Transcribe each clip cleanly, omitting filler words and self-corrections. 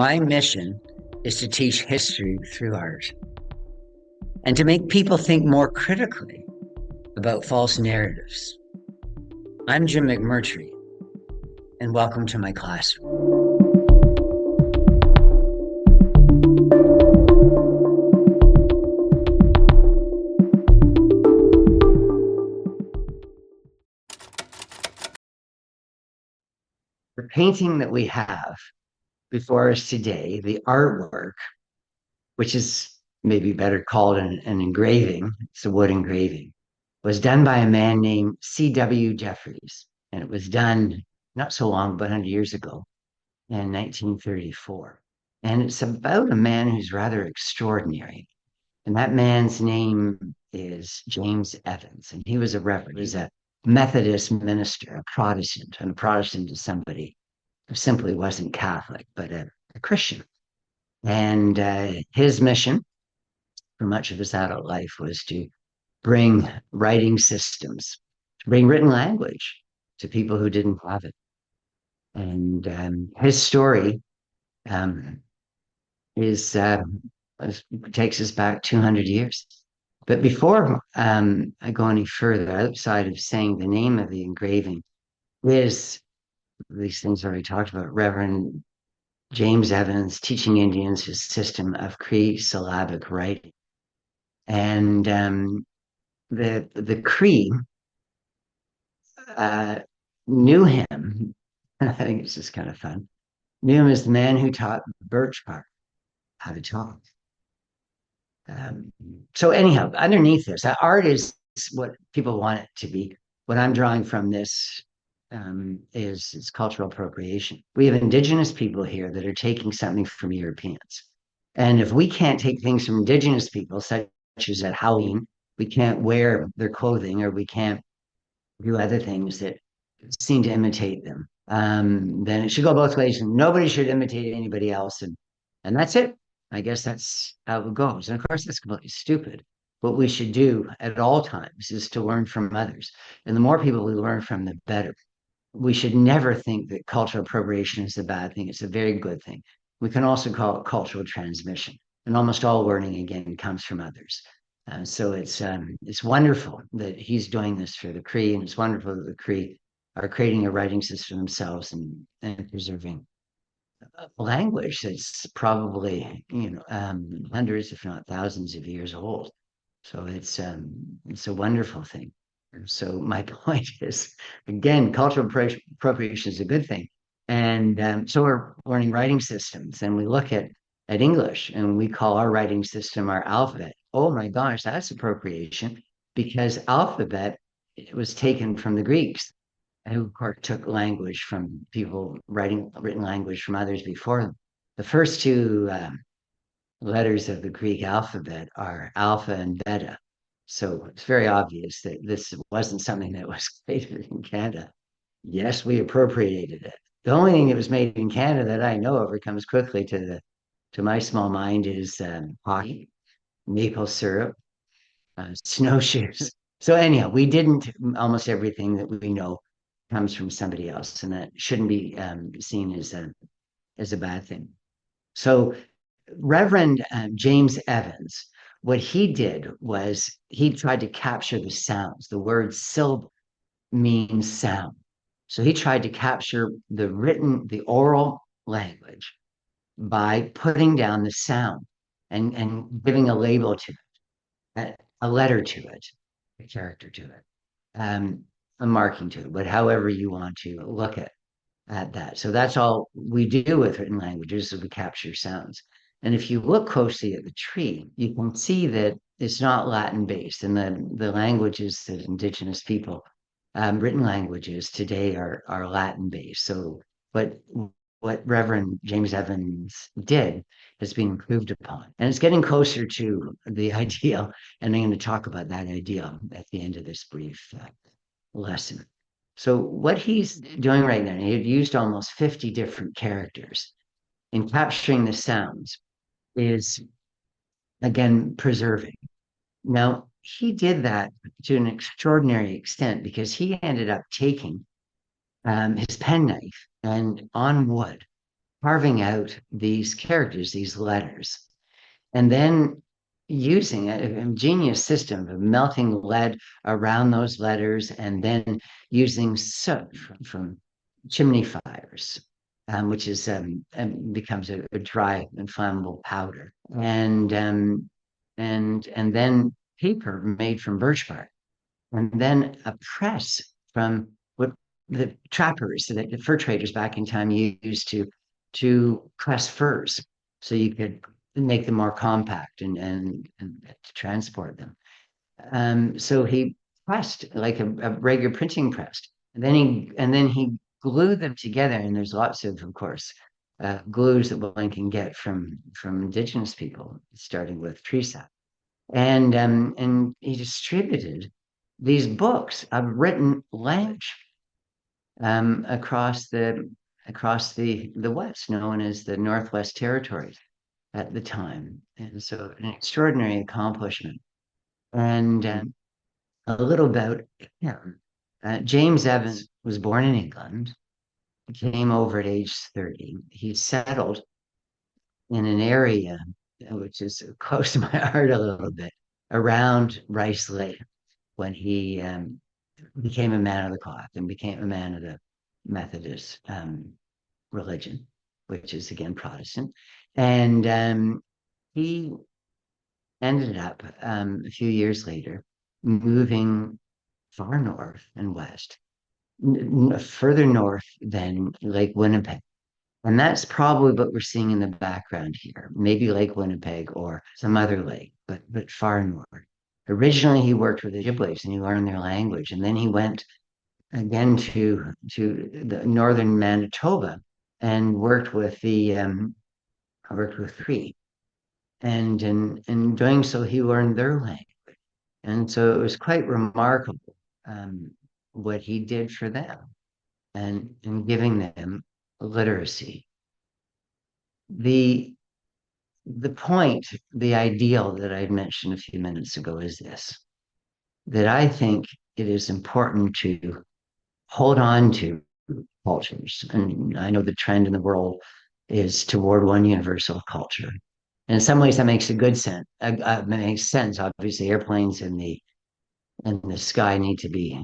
My mission is to teach history through art and to make people think more critically about false narratives. I'm Jim McMurtry, and welcome to my classroom. The painting that we have before us today, the artwork, which is maybe better called an engraving, it's a wood engraving, was done by a man named C.W. Jeffries. And it was done not so long, but 100 years ago in 1934. And it's about a man who's rather extraordinary. And that man's name is James Evans. And he was a reverend, he was a Methodist minister, a Protestant. And a Protestant is somebody who simply wasn't Catholic, but a Christian. And his mission for much of his adult life was to bring writing systems, to bring written language to people who didn't have it. And his story um, is takes us back 200 years. But before I go any further, outside of saying the name of the engraving, is these things already talked about, Reverend James Evans teaching Indians his system of Cree syllabic writing. And the Cree uh, knew him. I think it's just kind of fun. Knew him as the man who taught birch bark how to talk. Um, so anyhow, underneath this, art is what people want it to be. What I'm drawing from this is cultural appropriation. We have Indigenous people here that are taking something from Europeans. And if we can't take things from Indigenous people, such as at Halloween, we can't wear their clothing or we can't do other things that seem to imitate them, then it should go both ways. And nobody should imitate anybody else. And that's it. I guess that's how it goes. And of course, that's completely stupid. What we should do at all times is to learn from others. And the more people we learn from, the better. We should never think that cultural appropriation is a bad thing. It's a very good thing. We can also call it cultural transmission. And almost all learning, again, comes from others. So it's wonderful that he's doing this for the Cree, and it's wonderful that the Cree are creating a writing system themselves and preserving a language that's probably hundreds, if not thousands, of years old. So it's a wonderful thing. So my point is, again, cultural appropriation is a good thing, and so we're learning writing systems, and we look at English, and we call our writing system our alphabet. Oh my gosh, that's appropriation, because alphabet it was taken from the Greeks, who of course took language from people writing written language from others before them. The first two letters of the Greek alphabet are alpha and beta. So it's very obvious that this wasn't something that was created in Canada. Yes, we appropriated it. The only thing that was made in Canada that I know of or comes quickly to my small mind is hockey, maple syrup, snowshoes. So anyhow, we didn't. Almost everything that we know comes from somebody else, and that shouldn't be seen as a bad thing. So Reverend James Evans, what he did was he tried to capture the sounds. The word syllable means sound. So he tried to capture the oral language by putting down the sound and giving a label to it, a letter to it, a character to it, a marking to it, but however you want to look at that. So that's all we do with written languages is we capture sounds. And if you look closely at the tree, you can see that it's not Latin based, and the languages that Indigenous people, written languages today are Latin based. So what Reverend James Evans did has been improved upon, and it's getting closer to the ideal. And I'm going to talk about that ideal at the end of this brief lesson. So what he's doing right now, he had used almost 50 different characters in capturing the sounds, is again preserving. Now, he did that to an extraordinary extent because he ended up taking his penknife and on wood carving out these characters, these letters, and then using an ingenious system of melting lead around those letters and then using soot from chimney fires, which is becomes a dry inflammable powder, and then paper made from birch bark, and then a press from what the trappers, the fur traders back in time used to press furs, so you could make them more compact and to transport them. So he pressed like a regular printing press, and then he glued them together. And there's lots of course, glues that one can get from indigenous people, starting with tree sap. And he distributed these books of written language across the West, known as the Northwest Territories at the time. And so, an extraordinary accomplishment. And a little about him. James Evans was born in England, came over at age 30. He settled in an area which is close to my heart a little bit, around Rice Lake, when he became a man of the cloth and became a man of the Methodist religion, which is again Protestant. And he ended up a few years later moving far north and west, further north than Lake Winnipeg. And that's probably what we're seeing in the background here. Maybe Lake Winnipeg or some other lake, but far north. Originally, he worked with the Ojibways and he learned their language. And then he went again to the northern Manitoba and worked with Cree. And in doing so, he learned their language. And so it was quite remarkable, what he did for them and in giving them literacy. The the point, the ideal that I mentioned a few minutes ago is this: that I think it is important to hold on to cultures. And I know the trend in the world is toward one universal culture. And in some ways, that makes a good sense. Makes sense. Obviously, airplanes in the sky need to be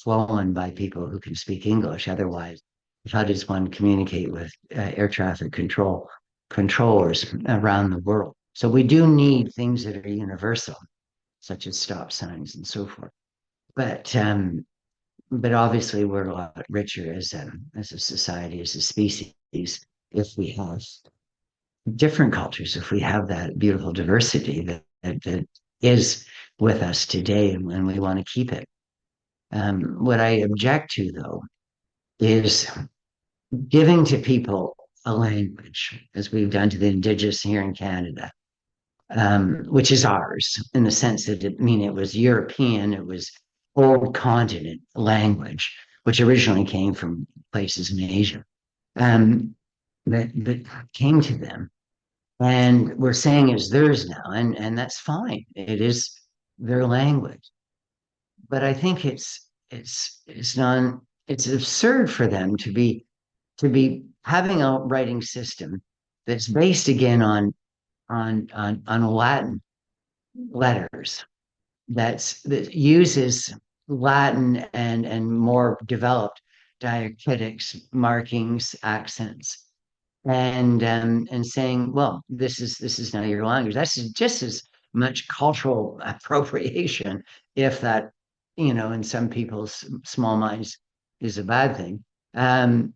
flown by people who can speak English. Otherwise, how does one communicate with air traffic controllers around the world? So we do need things that are universal, such as stop signs and so forth. But obviously, we're a lot richer as a society, as a species, if we have different cultures, if we have that beautiful diversity that is with us today, and we want to keep it. What I object to, though, is giving to people a language, as we've done to the Indigenous here in Canada, which is ours in the sense that it was European, it was old continent language, which originally came from places in Asia, that came to them. And we're saying it's theirs now, and that's fine. It is their language. But I think it's absurd for them to be having a writing system that's based again on Latin letters, that uses Latin and more developed diacritics, markings, accents, and saying, well, this is now your language. That's just as much cultural appropriation, if that, in some people's small minds, is a bad thing. Um,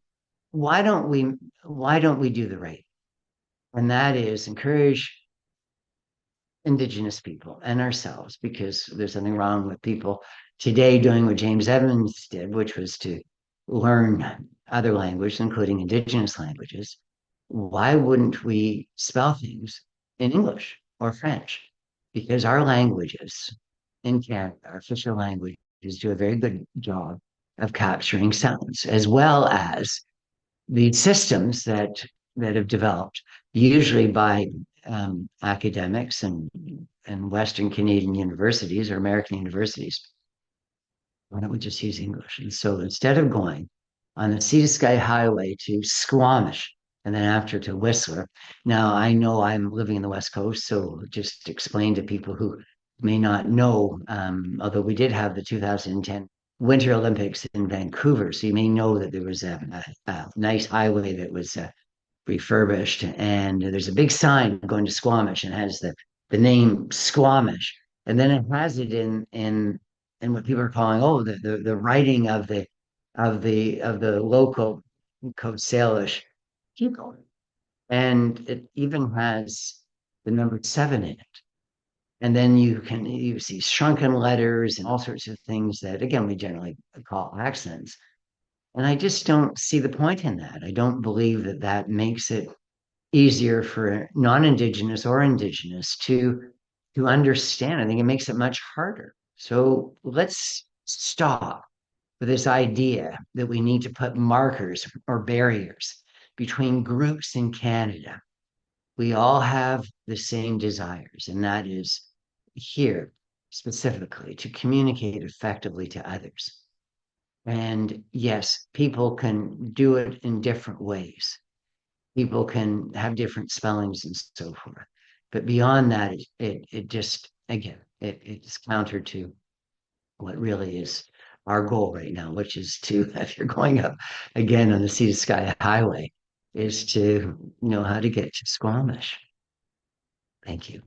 why don't we do the right? And that is encourage Indigenous people and ourselves, because there's nothing wrong with people today doing what James Evans did, which was to learn other languages, including Indigenous languages. Why wouldn't we spell things in English or French? Because our languages in Canada, our official languages, do a very good job of capturing sounds, as well as the systems that have developed, usually by academics and Western Canadian universities or American universities. Why don't we just use English? And so instead of going on the Sea to Sky Highway to Squamish and then after to Whistler. Now, I know I'm living in the West Coast, so just explain to people who may not know, although we did have the 2010 Winter Olympics in Vancouver, so you may know that there was a nice highway that was refurbished, and there's a big sign going to Squamish and has the name Squamish, and then it has it in what people are calling the writing of the local Code Salish people, and it even has the number seven in it. And then you see shrunken letters and all sorts of things that again we generally call accents. And I just don't see the point in that. I don't believe that that makes it easier for non-indigenous or indigenous to understand. I think it makes it much harder. So let's stop with this idea that we need to put markers or barriers between groups in Canada. We all have the same desires, and that is here specifically to communicate effectively to others. And yes, people can do it in different ways. People can have different spellings and so forth. But beyond that, it just, again, it's counter to what really is our goal right now, which is to, if you're going up again on the Sea to Sky Highway, is to know how to get to Squamish. Thank you.